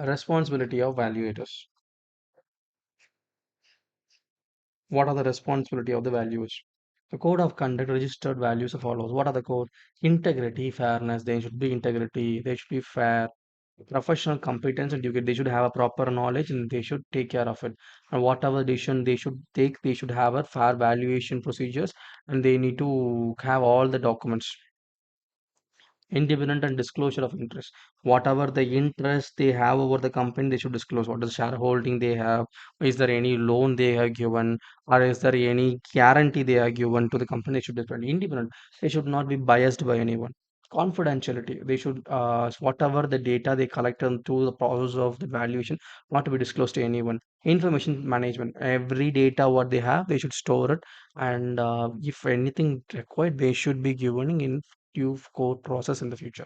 Responsibility of valuators. What are the responsibility of the values? The code of conduct registered values as follows. What are the code? Integrity, fairness. They should be integrity. They should be fair. Professional competence and educate. They should have a proper knowledge and they should take care of it. And whatever decision they should take, they should have a fair valuation procedures and they need to have all the documents. Independent and disclosure of interest. Whatever the interest they have over the company, they should disclose. What is the shareholding they have? Is there any loan they have given? Or is there any guarantee they are given to the company? They should be independent. They should not be biased by anyone. Confidentiality. They should, whatever the data they collect through the process of the valuation, not to be disclosed to anyone. Information management. Every data what they have, they should store it. And if anything required, they should be given in due court process in the future.